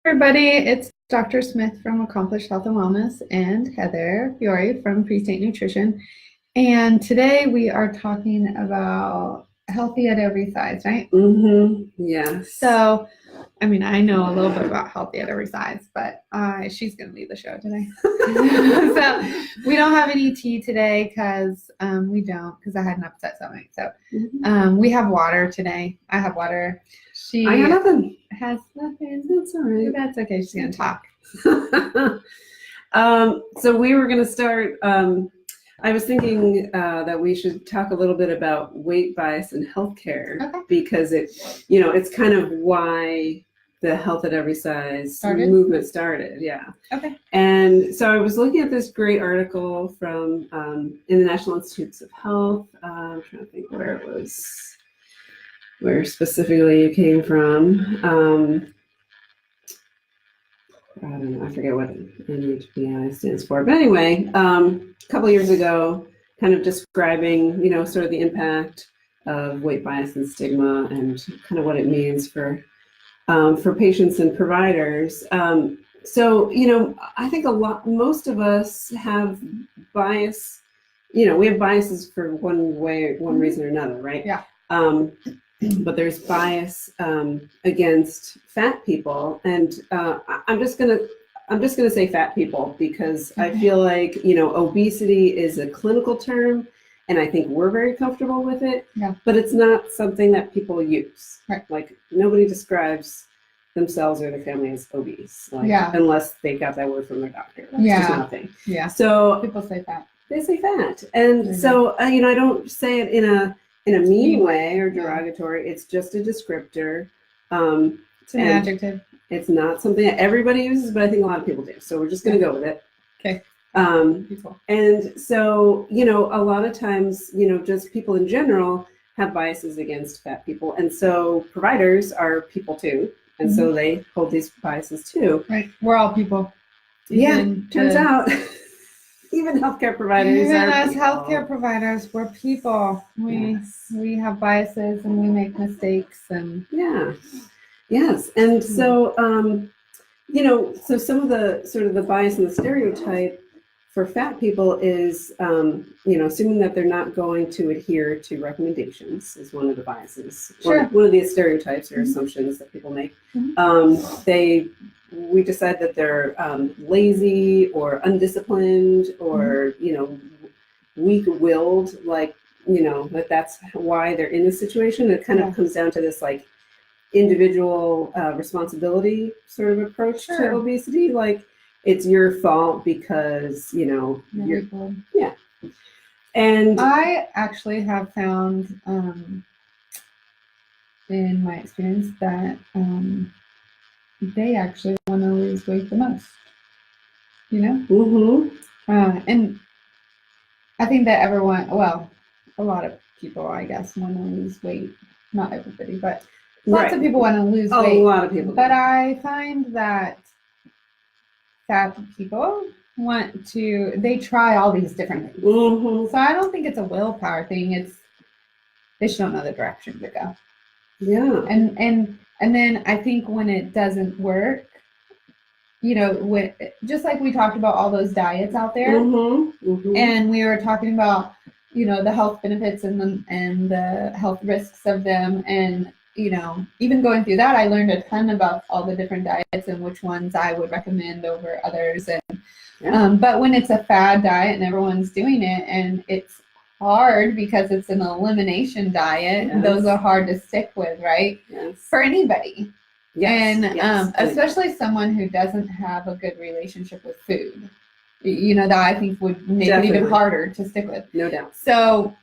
Everybody, it's Dr. Smith from Accomplished Health and Wellness and Heather Fiore from Pre-State Nutrition. And today we are talking about healthy at every size, right? Yes. So, I mean, I know a little bit about healthy at every size, but she's going to lead the show today. So we don't have any tea today because because I had an upset stomach. So we have water today. I have water. I got nothing. Has nothing. That's all right. That's okay. She's going to talk. So we were going to start. I was thinking that we should talk a little bit about weight bias in healthcare because it's kind of why the health at every size movement started. Yeah. Okay. And so I was looking at this great article from in the National Institutes of Health. I'm trying to think where specifically it came from. I don't know, I forget what NHPI stands for. But anyway, a couple years ago, kind of describing, sort of the impact of weight bias and stigma and kind of what it means for patients and providers. So, I think most of us have bias, we have biases for one reason or another, right? Yeah. But there's bias against fat people, and I'm just gonna say fat people because I feel like obesity is a clinical term, and I think we're very comfortable with it. Yeah. But it's not something that people use. Right. Like nobody describes themselves or their family as obese, unless they got that word from their doctor. That's just not a thing. Yeah. So people say fat. They say fat, and so I don't say it in a mean way or derogatory. It's just a descriptor. It's an adjective. It's not something that everybody uses, but I think a lot of people do. So we're just going to go with it. Okay. And so, a lot of times, just people in general have biases against fat people. And so providers are people too. And so they hold these biases too. Right. We're all people. Turns out. Even healthcare providers. Even as healthcare providers, we're people. We have biases and we make mistakes and yes. And so so some of the sort of the bias and the stereotype for fat people is assuming that they're not going to adhere to recommendations is one of the biases. Sure. One of the stereotypes or assumptions that people make. We decide that they're lazy or undisciplined or, weak-willed, that's why they're in this situation. It kind of comes down to this individual responsibility sort of approach to obesity. Like it's your fault because, you're. Yeah. And I actually have found in my experience that they actually want to lose weight the most, and I think that a lot of people, I guess, want to lose weight. Not everybody, but lots of people want to lose weight. A lot of people. But I find that fat people they try all these different things. So I don't think it's a willpower thing. They just don't know the direction to go. Yeah. And then I think when it doesn't work, just like we talked about all those diets out there, and we were talking about, the health benefits and the health risks of them. And, even going through that, I learned a ton about all the different diets and which ones I would recommend over others. And but when it's a fad diet and everyone's doing it and it's hard because it's an elimination diet, and those are hard to stick with, right? Yes. For anybody. Yes. And especially someone who doesn't have a good relationship with food, that I think would make it even harder to stick with. No doubt. So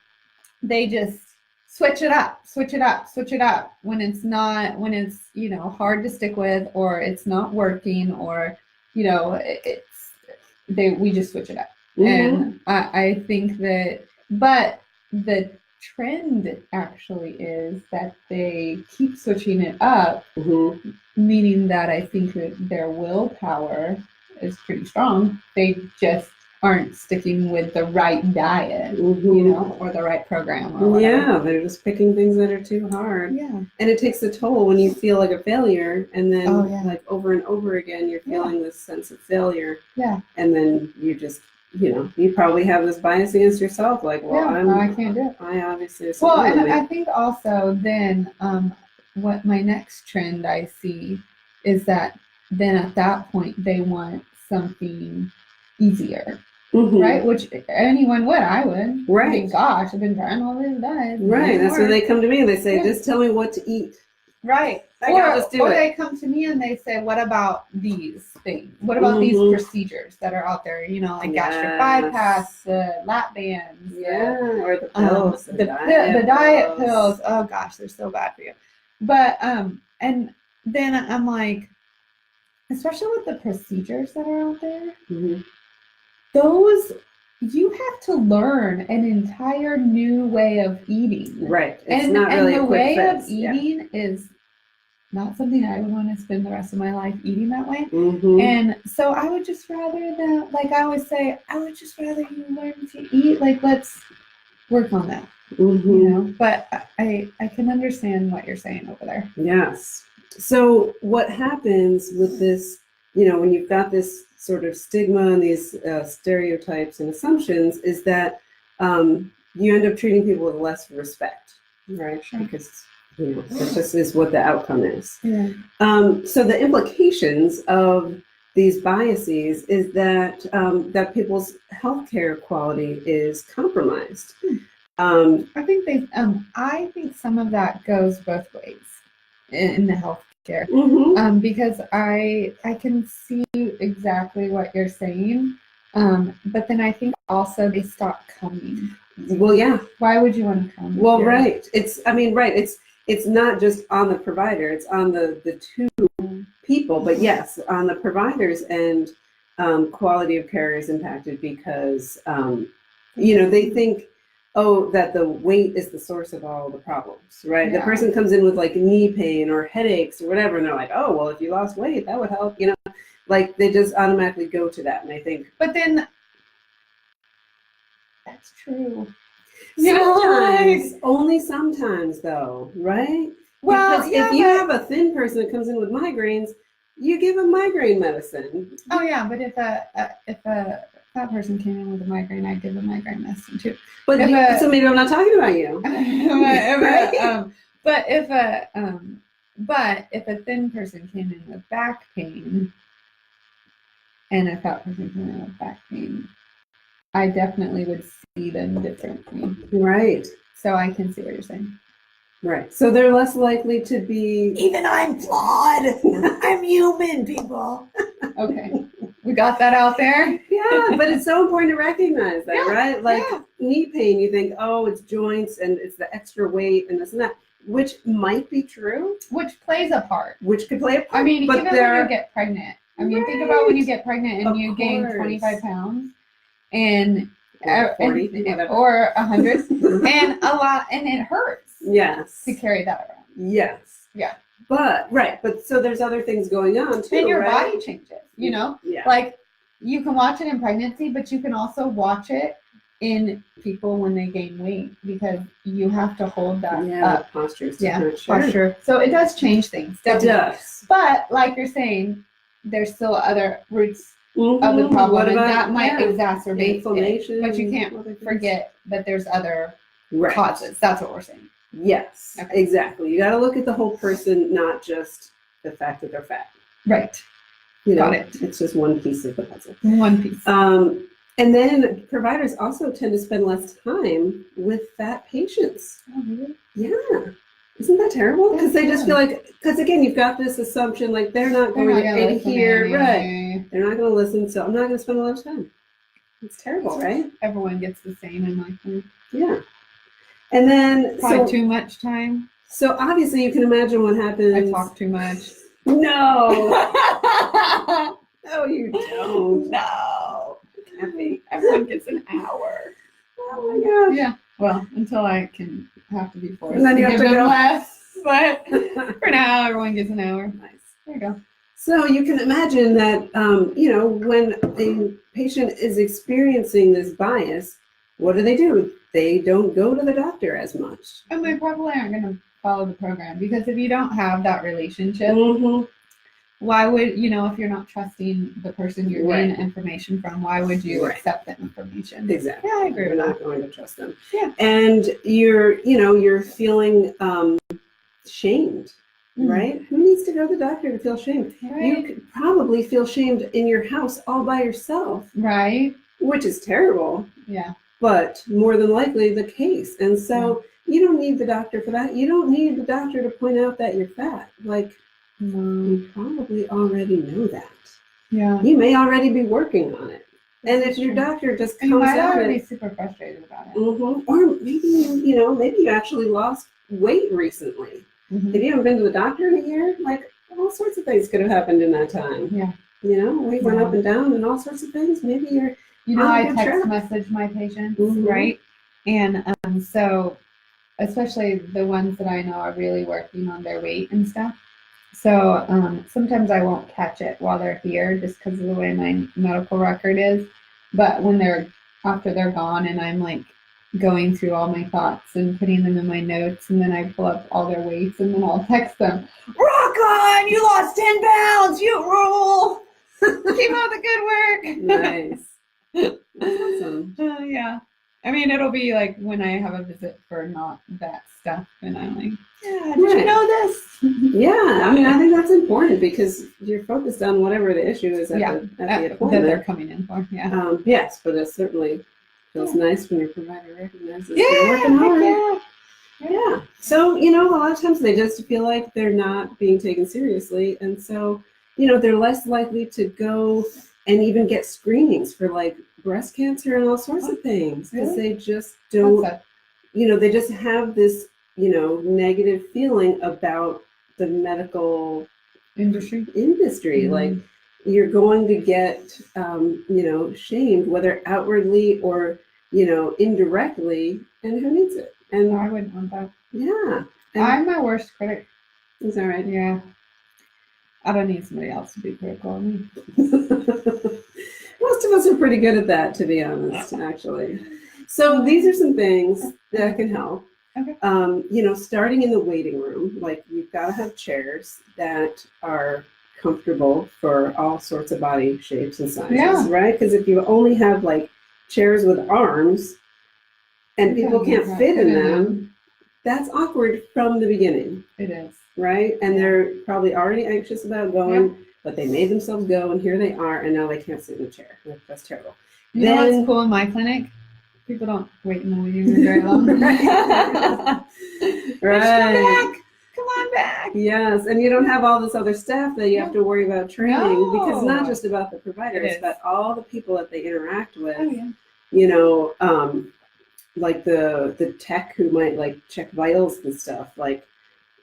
they just switch it up when it's hard to stick with, or it's not working, or we just switch it up. And I think that, but the trend actually is that they keep switching it up, meaning that I think that their willpower is pretty strong. They just aren't sticking with the right diet, Mm-hmm. you know, or the right program or whatever. Yeah, they're just picking things that are too hard. Yeah. And it takes a toll when you feel like a failure, and then Oh, yeah. like over and over again, you're feeling this sense of failure. Yeah. And then you just, you know, you probably have this bias against yourself, like, well, I can't do it. I obviously. Well, and I think also then what my next trend I see is that then at that point they want something easier, right? Which anyone would, I would. Right. I mean, gosh, I've been trying all these diets. Right. That's when they come to me and they say, just tell me what to eat. Right. I'll just do or it. They come to me and they say, what about these things? What about these procedures that are out there? You know, like gastric bypass, the lap bands. Or the pills. The diet pills. Oh gosh, they're so bad for you. But and then I'm like, especially with the procedures that are out there, those you have to learn an entire new way of eating. Right. It's not really the a quick way fix. of eating is not something I would want to spend the rest of my life eating that way. And so I would just rather that, like I always say, I would just rather you learn to eat. Like, let's work on that. You know, but I can understand what you're saying over there. Yes. So what happens with this, you know, when you've got this sort of stigma and these stereotypes and assumptions, is that you end up treating people with less respect, right? Sure. Because, you know, that just is what the outcome is. Yeah. So the implications of these biases is that that people's healthcare quality is compromised. I think some of that goes both ways in the healthcare. Because I can see exactly what you're saying, but then I think also they stop coming. Well, yeah. Why would you want to come? Well, right. It's not just on the provider; it's on the two people. But yes, on the provider's end, quality of care is impacted because you know, they think, oh, that the weight is the source of all the problems, right? Yeah. The person comes in with like knee pain or headaches or whatever, and they're like, oh, well, if you lost weight, that would help, you know, like they just automatically go to that. And I think, but then that's true. Sometimes, only sometimes though, right? Well, because if you have a thin person that comes in with migraines, you give them migraine medicine. Oh yeah, but if a fat person came in with a migraine, I'd give a migraine medicine too. But so maybe I'm not talking about you. But if a thin person came in with back pain and a fat person came in with back pain, I definitely would see them differently. Right. So I can see what you're saying. Right. So they're less likely to be. Even I'm flawed. I'm human, people. Okay. We got that out there. Yeah, but it's so important to recognize that, right? Like knee pain, you think, oh, it's joints and it's the extra weight and this and that, which might be true. Which plays a part. Which could play a part. I mean, even when you get pregnant. I mean, think about when you get pregnant and you gain 25 pounds and or 40, or 100 and a lot, and it hurts. Yes. To carry that around. Yes. Yeah. But so there's other things going on too. And your right? body changes, you know? Yeah. Like you can watch it in pregnancy, but you can also watch it in people when they gain weight because you have to hold that up. Posture. Posture. So it does change things. Definitely. It does. But like you're saying, there's still other roots of the problem, and that might exacerbate inflammation. But you can't forget that there's other causes. That's what we're saying. Yes, exactly. You got to look at the whole person, not just the fact that they're fat. Right. You know, got it. It's just one piece of the puzzle. One piece. And then providers also tend to spend less time with fat patients. Oh, really? Yeah. Isn't that terrible? Because they just feel like, because again, you've got this assumption like they're not going to adhere, right? They're not going to listen, so I'm not going to spend a lot of time. It's terrible, right? Everyone gets the same in life. Yeah. And then probably too much time. So obviously you can imagine what happens. I talk too much. No. No, you don't. No. Happy. Everyone gets an hour. Oh my gosh. Yeah. Well, until I can have to be forced. And then you have to go less. But for now, everyone gets an hour. Nice. There you go. So you can imagine that, when a patient is experiencing this bias, what do? They don't go to the doctor as much. And they probably aren't going to follow the program, because if you don't have that relationship, why would, if you're not trusting the person you're getting the information from, why would you accept that information? Exactly. Yeah, I agree with that. You're not going to trust them. Yeah. And you're feeling shamed. Right? Who needs to go to the doctor to feel shamed? Right. You could probably feel shamed in your house all by yourself. Right. Which is terrible. Yeah. But more than likely the case. And so you don't need the doctor for that. You don't need the doctor to point out that you're fat. Like, you probably already know that. Yeah. You may already be working on it. And if your doctor just comes out and be super frustrated about it. Or maybe maybe you actually lost weight recently. If you haven't been to the doctor in a year, like, all sorts of things could have happened in that time. Yeah. Weight went up and down and all sorts of things. Maybe you're I text message my patients, right? And so especially the ones that I know are really working on their weight and stuff. So sometimes I won't catch it while they're here just because of the way my medical record is. But when after they're gone and I'm like going through all my thoughts and putting them in my notes, and then I pull up all their weights, and then I'll text them, "Rock on! You lost 10 pounds! You rule! Keep up the good work!" Nice. That's awesome. Yeah. I mean, it'll be like when I have a visit for not that stuff, and I'm like, "Yeah, did you know this?" Yeah, I mean, I think that's important because you're focused on whatever the issue is at the appointment that they're coming in for. Yeah. Yes, but it certainly feels nice when your provider recognizes you're working hard. Yeah. So, a lot of times they just feel like they're not being taken seriously. And so, they're less likely to go and even get screenings for like breast cancer and all sorts of things, because they just don't, they just have this, negative feeling about the medical industry. Like, you're going to get, shamed, whether outwardly or, indirectly, and who needs it? And I wouldn't want that. Yeah. I'm my worst critic. Is that right? Yeah. I don't need somebody else to be critical of me. Most of us are pretty good at that, to be honest, actually. So these are some things that can help. Okay. Starting in the waiting room, like, you've got to have chairs that are comfortable for all sorts of body shapes and sizes, right? Because if you only have like chairs with arms and people can't fit in them, that's awkward from the beginning. It is. Right? And they're probably already anxious about going, but they made themselves go, and here they are, and now they can't sit in a chair. That's terrible. You know what's cool in my clinic? People don't wait in the waiting room very long. Right. Come on back. Yes, and you don't have all this other staff that you have to worry about training, because it's not just about the providers, but all the people that they interact with. Like the tech who might like check vitals and stuff. Like,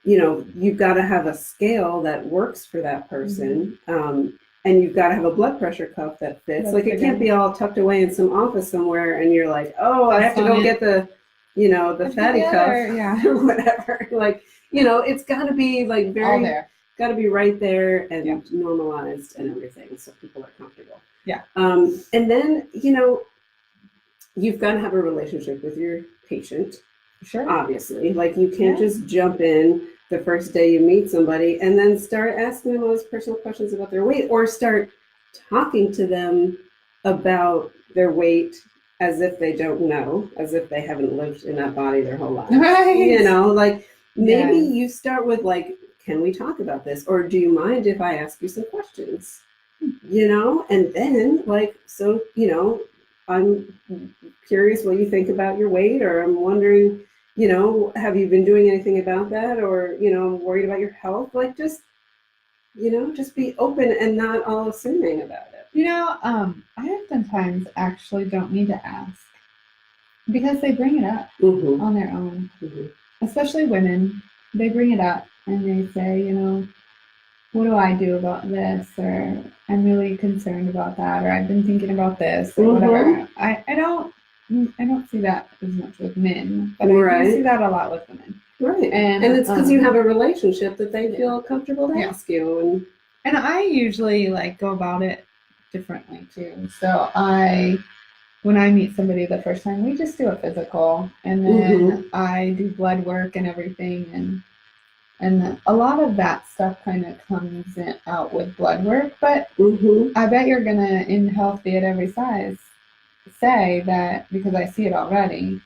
you've got to have a scale that works for that person. And you've got to have a blood pressure cuff that fits. Like, it can't be all tucked away in some office somewhere, and you're like, oh, I have to go get the, the fatty cuff or whatever. Like, it's got to be like got to be right there and normalized and everything, so people are comfortable. Yeah. And then, you've got to have a relationship with your patient. Sure. Obviously, like, you can't just jump in the first day you meet somebody and then start asking them all those personal questions about their weight, or start talking to them about their weight as if they don't know, as if they haven't lived in that body their whole life. Right. Like, maybe you start with like, can we talk about this? Or do you mind if I ask you some questions? And then like, so, I'm curious what you think about your weight, or I'm wondering, have you been doing anything about that? Or, I'm worried about your health. Like, just be open and not all assuming about it. I oftentimes actually don't need to ask, because they bring it up on their own. Especially women, they bring it up and they say, what do I do about this? Or I'm really concerned about that, or I've been thinking about this, or whatever. I don't see that as much with men, but I do see that a lot with women. Right. And it's because you have a relationship that they feel comfortable to ask you. And I usually like go about it differently too. So when I meet somebody the first time, we just do a physical, and then I do blood work and everything, and a lot of that stuff kind of comes out with blood work. But I bet you're gonna, in Healthy at Every Size, say that, because I see it already,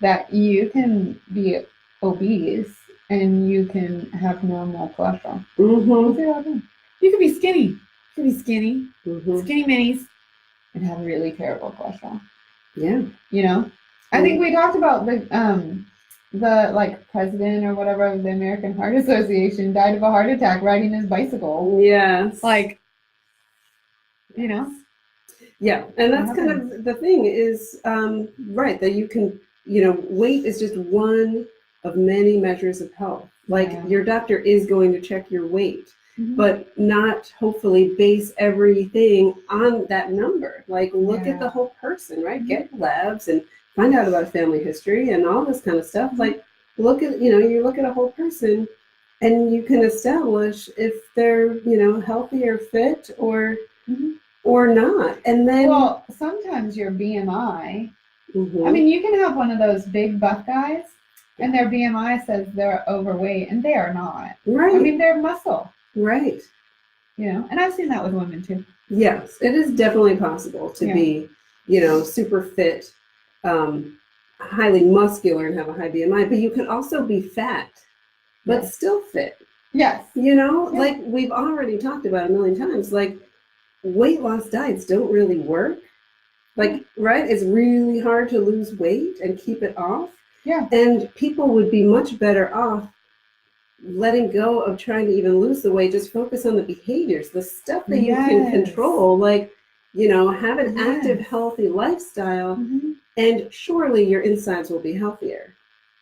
that you can be obese and you can have normal cholesterol. You could be skinny. You could be skinny, skinny minis, and have really terrible cholesterol. Yeah. You know? I think we talked about the like president or whatever of the American Heart Association died of a heart attack riding his bicycle. Yes. Like, you know? Yeah. And that's kind of the thing is, right, that you can, weight is just one of many measures of health. Like your doctor is going to check your weight, but not hopefully base everything on that number. Like look at the whole person, right? Get labs and find out about family history and all this kind of stuff. Like look at, you look at a whole person and you can establish if they're, healthy or fit or not. And then, well, sometimes your BMI, I mean, you can have one of those big buff guys and their BMI says they're overweight, and they are not. Right. I mean, they're muscle. Right. And I've seen that with women too. Yes, it is definitely possible to be, super fit, highly muscular and have a high BMI, but you can also be fat, but still fit. Yes. Like we've already talked about a million times, like weight loss diets don't really work. Like, right? It's really hard to lose weight and keep it off. Yeah. And people would be much better off letting go of trying to even lose the weight, just focus on the behaviors, the stuff that you can control, like, have an active, healthy lifestyle, and surely your insides will be healthier.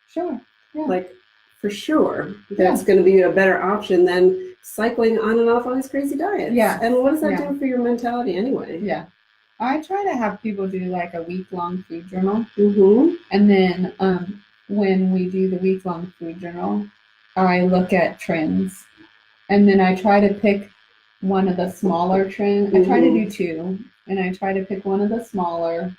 Sure. Yeah. Like, for sure, that's going to be a better option than cycling on and off on these crazy diets. Yeah. And what does that do for your mentality anyway? Yeah. I try to have people do like a week-long food journal. And then when we do the week-long food journal, I look at trends. And then I try to pick one of the smaller trends. I try to do two. And I try to pick one of the smaller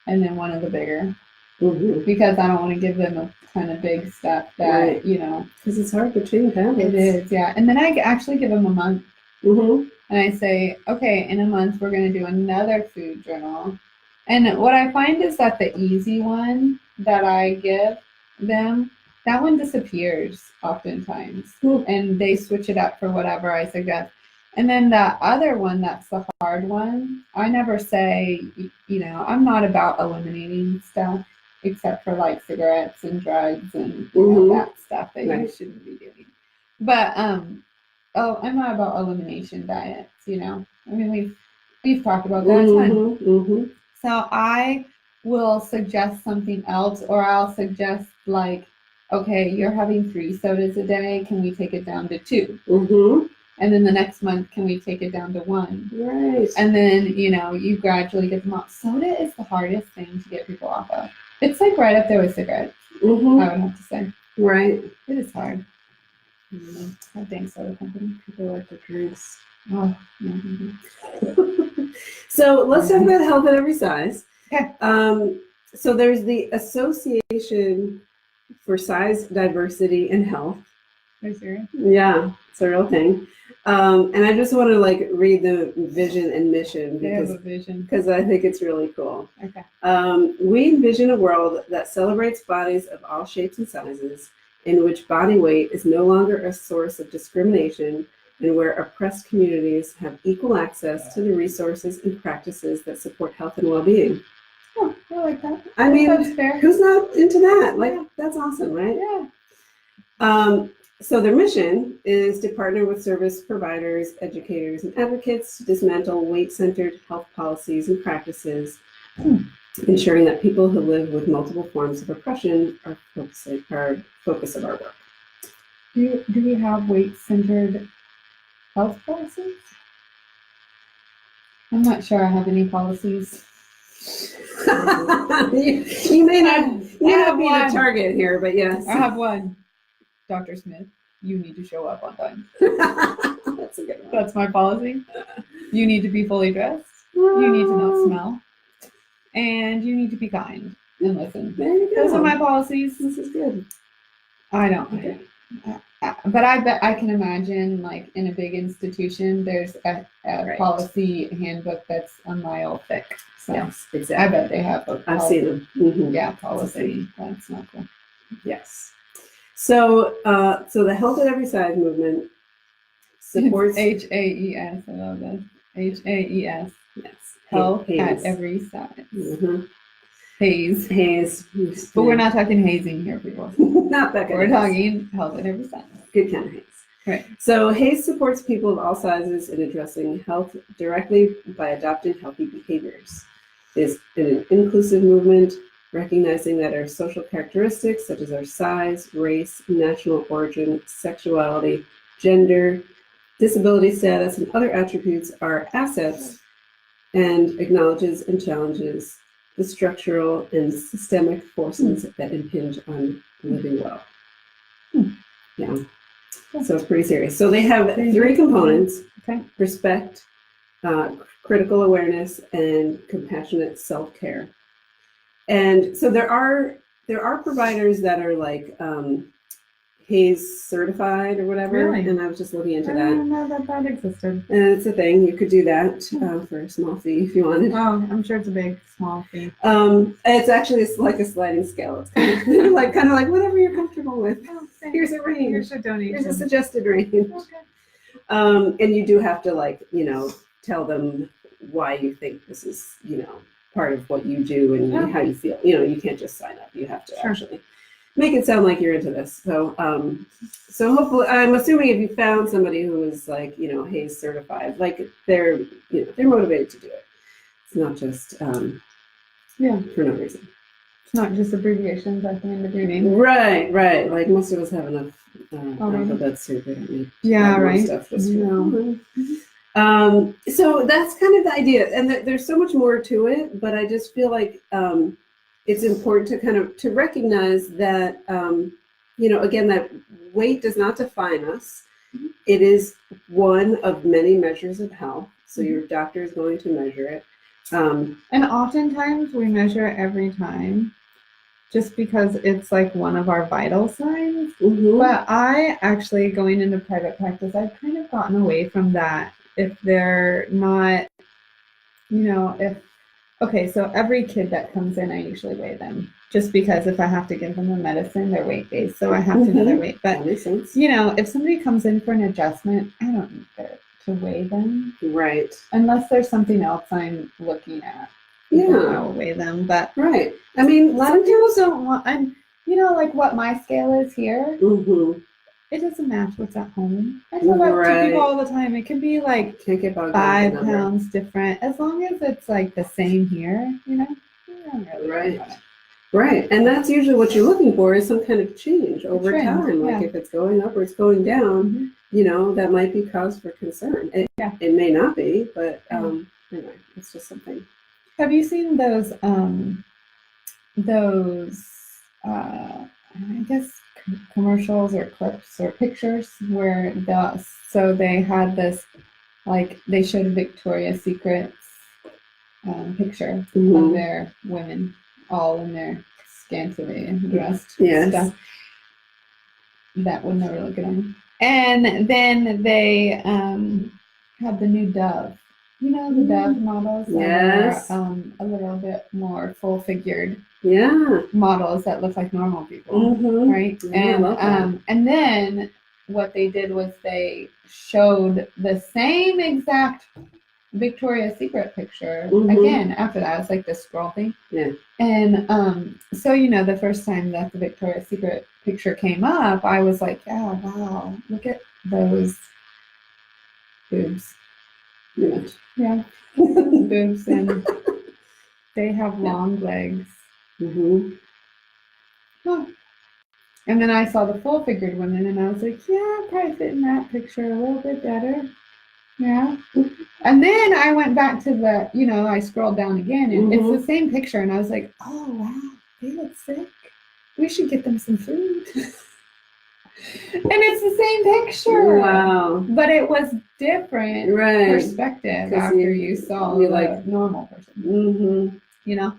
and then one of the bigger. Because I don't want to give them a ton of big stuff that, because it's hard to change habits. It is, yeah. And then I actually give them a month. And I say, okay, in a month, we're going to do another food journal. And what I find is that the easy one that I give them, that one disappears oftentimes. And they switch it up for whatever I suggest. And then the other one, that's the hard one, I never say, I'm not about eliminating stuff except for like cigarettes and drugs and that stuff that you shouldn't be doing. But, I'm not about elimination diets, I mean, we've talked about that a ton. So I will suggest something else, or I'll suggest like, okay, you're having 3 sodas a day. Can we take it down to 2? And then the next month, can we take it down to 1? Right. And then, you gradually get them off. Soda is the hardest thing to get people off of. It's like right up there with cigarettes, I would have to say. Right. It is hard. I think soda company. People like the drinks. Oh, So let's talk about health at every size. Okay. So there's the Association for Size, Diversity, and Health. Are you serious? Yeah, it's a real thing. And I just want to read the vision and mission because I think it's really cool. Okay. We envision a world that celebrates bodies of all shapes and sizes, in which body weight is no longer a source of discrimination, and where oppressed communities have equal access to the resources and practices that support health and well-being. Oh, I like that. I mean, that's fair. Who's not into that? That's awesome, right? Yeah. So their mission is to partner with service providers, educators, and advocates to dismantle weight-centered health policies and practices, ensuring that people who live with multiple forms of oppression are focus of our work. Do we have weight-centered health policies? I'm not sure I have any policies. you may not be the target here, but yes. I have one. Dr. Smith, you need to show up on time. That's a good one. That's my policy. You need to be fully dressed. You need to not smell. And you need to be kind and listen. There you go. Those are my policies. This is good. I don't. Okay. But I bet I can imagine, like, in a big institution, there's a policy handbook that's a mile thick. So Yes, exactly. I bet they have a I've seen them. Mm-hmm. Yeah, policy. That's not cool. Yes. So, the Health at Every Size movement supports HAES. I love that. HAES. Yes. Health Haze. at every size. Mm-hmm. Haze. But we're not talking hazing here, people. Not that kind We're of talking health at every size. good kind of haze. Right. So haze supports people of all sizes in addressing health directly by adopting healthy behaviors. It is an inclusive movement recognizing that our social characteristics, such as our size, race, national origin, sexuality, gender, disability status, and other attributes are assets, and acknowledges and challenges the structural and systemic forces that impinge on living well. Yeah. So it's pretty serious. So they have 3 components: respect, critical awareness, and compassionate self-care. And so there are providers that are like Hays certified or whatever. Really? And I was just looking into I that. didn't know that existed. And it's a thing. You could do that for a small fee if you wanted. Oh, I'm sure it's a big, small fee. It's actually like a sliding scale. It's kind of like whatever you're comfortable with. Oh, Here's a range. Here's a donation. Here's a suggested range. Okay. And you do have to tell them why you think this is, part of what you do and how you feel. You can't just sign up. You have to actually make it sound like you're into this. So hopefully, I'm assuming if you found somebody who is like, Hays certified, like they're motivated to do it. It's not just, for no reason. It's not just abbreviations at the end of your name. Right. Like most of us have enough alphabets here. They don't need more stuff just so that's kind of the idea. And there's so much more to it, but I just feel like, it's important to recognize that, again, that weight does not define us. It is one of many measures of health. So your doctor is going to measure it. And oftentimes we measure it every time just because it's like one of our vital signs. But I actually, going into private practice, I've kind of gotten away from that. If they're not, so every kid that comes in, I usually weigh them just because if I have to give them a medicine, they're weight based. So I have to know their weight. But, if somebody comes in for an adjustment, I don't need to weigh them. Right. Unless there's something else I'm looking at. I will weigh them. But right. I mean, a lot of people don't want, like what my scale is here. It doesn't match what's at home. I tell that to people all the time. It can be like 5 pounds different. As long as it's like the same here, Right. And that's usually what you're looking for is some kind of change over time. Like if it's going up or it's going down, that might be cause for concern. It may not be, but anyway, it's just something. Have you seen those I guess commercials or clips or pictures where they had this, like they showed a Victoria's Secret picture of their women all in their scantily dressed stuff that would never look good on them. And then they had the new Dove. The Dove models that are a little bit more full-figured models that look like normal people, right? And then what they did was they showed the same exact Victoria's Secret picture again after that. It was like this scroll thing. And so the first time that the Victoria's Secret picture came up, I was like, wow, look at those boobs. Yeah. Boobs, and they have long legs. Huh. And then I saw the full figured women and I was like, probably fit in that picture a little bit better. Yeah. And then I went back to the, I scrolled down again and it's the same picture and I was like, oh wow, they look sick. We should get them some food. And it's the same picture. Wow. But it was different perspective 'Cause after you saw you the like normal person. Mm-hmm. You know?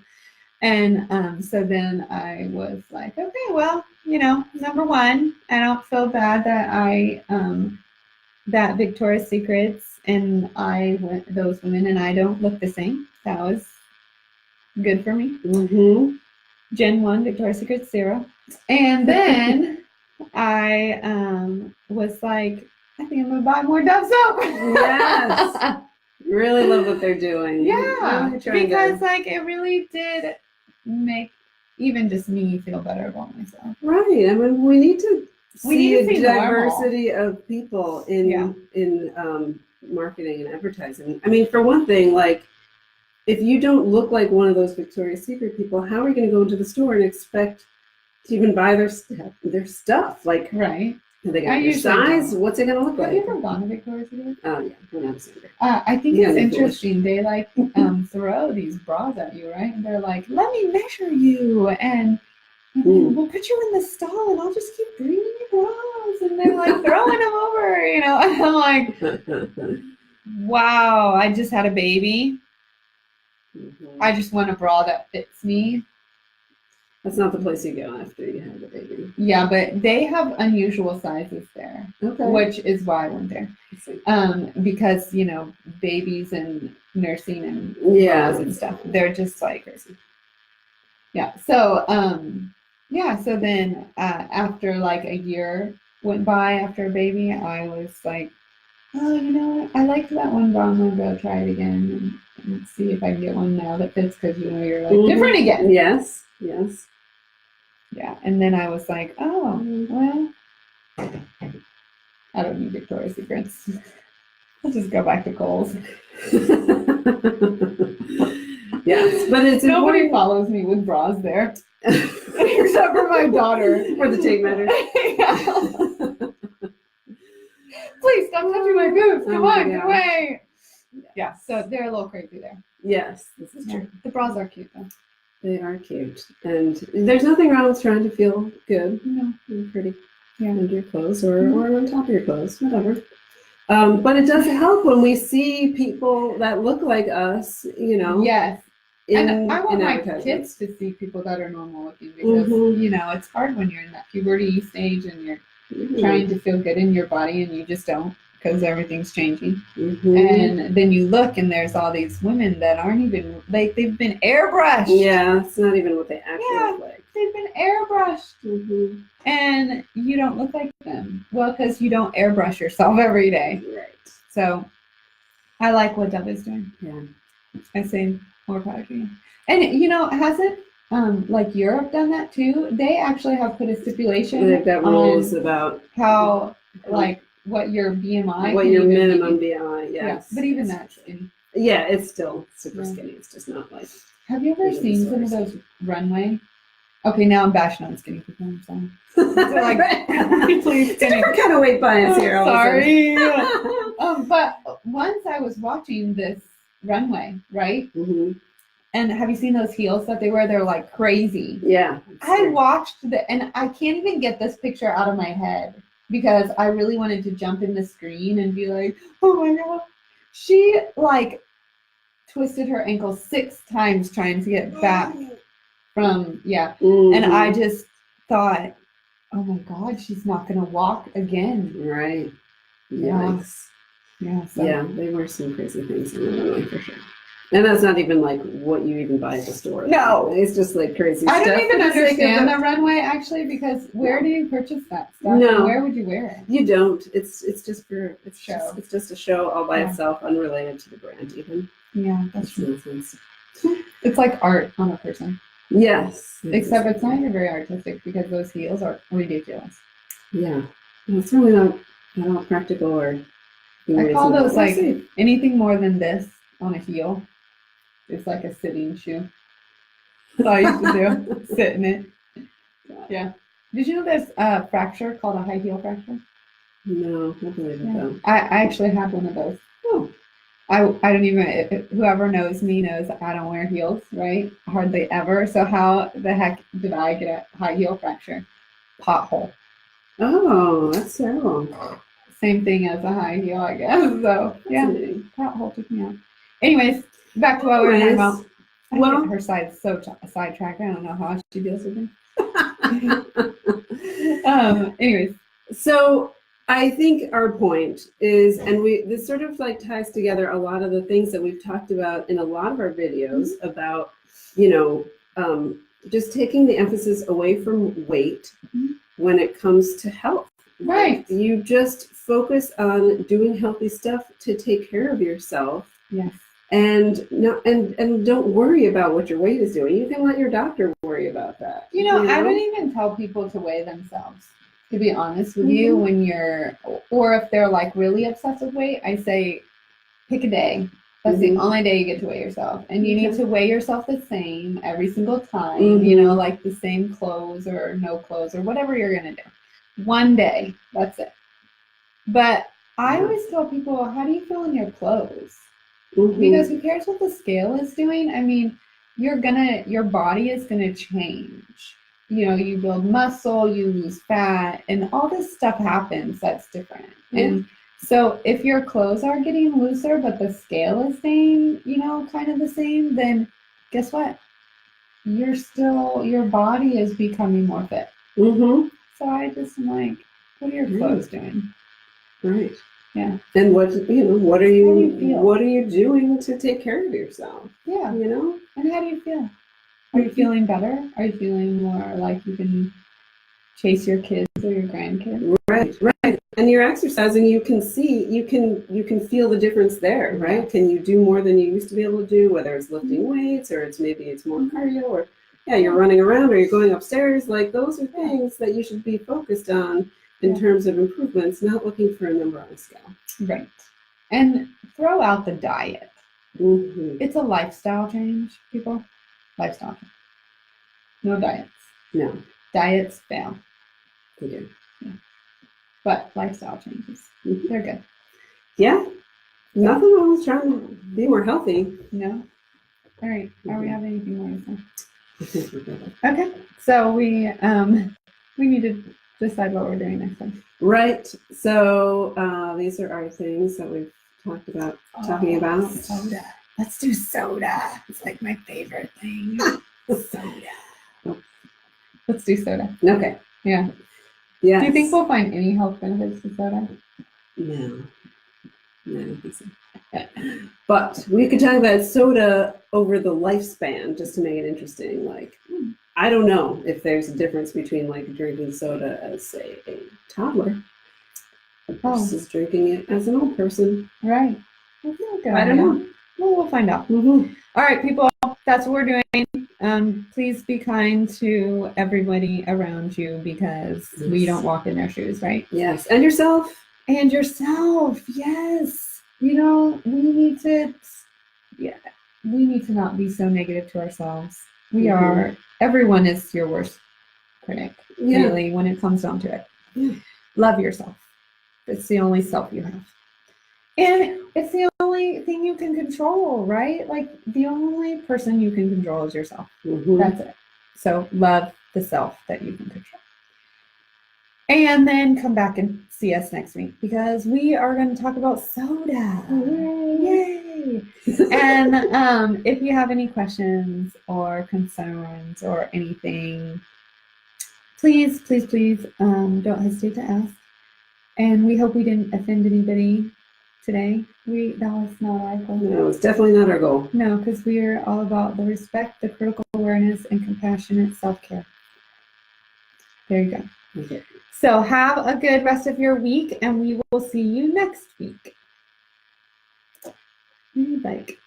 And so then I was like, okay, well, number one, I don't feel bad that that Victoria's Secrets and those women and I don't look the same. That was good for me. Mm-hmm. Gen 1, Victoria's Secret 0. And then I was like, I think I'm going to buy more Dove soap. Yes. Really love what they're doing. Yeah. Because it really did make even just me feel better about myself. Right. I mean, we need to see a diversity normal. of people in marketing and advertising. I mean, for one thing, like, if you don't look like one of those Victoria's Secret people, how are you going to go into the store and expect to even buy their stuff? Like, right. Are they got your size? Don't. What's it going to look like? Have you ever gone to Victoria's Secret? Oh, yeah. When I was younger. I think it's interesting. They throw these bras at you, right? And they're like, let me measure you. And we'll put you in the stall and I'll just keep bringing you bras. And they're like throwing them over, And I'm like, wow, I just had a baby. Mm-hmm. I just want a bra that fits me. That's not the place you go after you have a baby. Yeah, but they have unusual sizes there, which is why I went there. Because babies and nursing and bras and stuff, they're just like crazy. Yeah. So so then after like a year went by after a baby, I was like, oh, I liked that one bra. I'm gonna go try it again and see if I can get one now that fits because you're like different again. Yes. Yeah, and then I was like, oh, well, I don't need Victoria's Secrets. I'll just go back to Kohl's. Yes, but it's nobody follows me with bras there, except for my daughter. For the tape measure. Please stop touching my boobs. Come on, get away. Yeah, so they're a little crazy there. Yes, this is true. The bras are cute though. They are cute, and there's nothing wrong with trying to feel good, and pretty, under your clothes or on top of your clothes, whatever. But it does help when we see people that look like us, Yes. And I want my kids to see people that are normal looking because, it's hard when you're in that puberty stage and you're trying to feel good in your body and you just don't because everything's changing. And then you look and there's all these women that aren't even, like, they've been airbrushed. Yeah, it's not even what they actually look like. They've been airbrushed. And you don't look like them. Well, because you don't airbrush yourself every day. Right. So I like what Dove is doing. Yeah. I say more power to you. And, hasn't like Europe done that too? They actually have put a stipulation. They've got rules about how, like, what your BMI, what your minimum BMI, yes. Yeah, but even that's skinny. Yeah, it's still super skinny. It's just not like. Have you ever seen some of those runway? Okay, now I'm bashing on skinny people. I'm sorry. So like, please, it's a different kind of weight bias here. Sorry. But once I was watching this runway, right? And have you seen those heels that they wear? They're like crazy. Yeah. I watched and I can't even get this picture out of my head because I really wanted to jump in the screen and be like, oh my God. She like twisted her ankle 6 times trying to get back from, And I just thought, oh my God, she's not going to walk again. Right. Yikes. Yeah. So. Yeah, they wear some crazy things in the runway for sure. And that's not even like what you even buy at the store. No. It's just like crazy stuff. I don't even understand the runway actually because where do you purchase that stuff? No. And where would you wear it? You don't. It's just for show. It's just a show all by itself, unrelated to the brand even. Yeah, that's true. It's like art on a person. Yes. Except it's not even very artistic because those heels are ridiculous. Yeah. It's really not at all practical or I call those like anything more than this on a heel. It's like a sitting shoe. That's all I used to do. Sit in it. Yeah. Did you know there's a fracture called a high heel fracture? No, I believe it though. I actually have one of those. Oh. I don't even, whoever knows me knows I don't wear heels, right? Hardly ever. So how the heck did I get a high heel fracture? Pothole. Oh, that's terrible. Same thing as a high heel, I guess. So yeah, that whole took me out. Anyways, back to what we were talking about. Well, her side's so sidetracked. I don't know how she deals with me. Anyways, so I think our point is, and this sort of like ties together a lot of the things that we've talked about in a lot of our videos about, just taking the emphasis away from weight when it comes to health. Right. You just focus on doing healthy stuff to take care of yourself. Yes. And don't worry about what your weight is doing. You can let your doctor worry about that. I don't even tell people to weigh themselves, to be honest with you, when or if they're like really obsessed with weight, I say pick a day. That's the only day you get to weigh yourself. And you need to weigh yourself the same every single time, like the same clothes or no clothes or whatever you're going to do. One day, that's it. But I always tell people, how do you feel in your clothes? Because who cares what the scale is doing? I mean, your body is gonna change. You build muscle, you lose fat, and all this stuff happens that's different. And so if your clothes are getting looser, but the scale is staying, kind of the same, then guess what? Your body is becoming more fit. So I just am like, what are your clothes doing? Right. Yeah. And what are you doing to take care of yourself? Yeah. And how do you feel? Are you feeling better? Are you feeling more like you can chase your kids or your grandkids? Right. And you're exercising, you can feel the difference there, right? Yes. Can you do more than you used to be able to do, whether it's lifting weights or it's more cardio, or you're running around or you're going upstairs. Like those are things that you should be focused on in terms of improvements, not looking for a number on a scale. Right. And throw out the diet. It's a lifestyle change, people. Lifestyle change. No diets. No. Diets fail. They do. Yeah. But lifestyle changes. They're good. Yeah. Nothing wrong with trying to be more healthy. No. All right. Are we having anything more to say? Okay. So we need to decide what we're doing next time. Right. So these are our things that we've talking about. Soda. Let's do soda. It's like my favorite thing. Soda. Let's do soda. Okay. Yeah. Yeah. Do you think we'll find any health benefits to soda? No, I don't think so. But we could talk about soda over the lifespan just to make it interesting. Like, I don't know if there's a difference between like drinking soda as, say, a toddler versus drinking it as an old person. Right. I don't know. Well, we'll find out. All right, people, that's what we're doing. Please be kind to everybody around you because we don't walk in their shoes, right? Yes. And yourself. And yourself. Yes. We need to not be so negative to ourselves. Everyone is your worst critic, really, when it comes down to it. Yeah. Love yourself. It's the only self you have. And it's the only thing you can control, right? Like the only person you can control is yourself. That's it. So love the self that you can control. And then come back and see us next week because we are going to talk about soda. Yay! And if you have any questions or concerns or anything, please don't hesitate to ask. And we hope we didn't offend anybody today. That was not our goal. No, it's definitely not our goal. No, because we are all about the respect, the critical awareness, and compassionate self-care. There you go. Okay. So have a good rest of your week, and we will see you next week. Like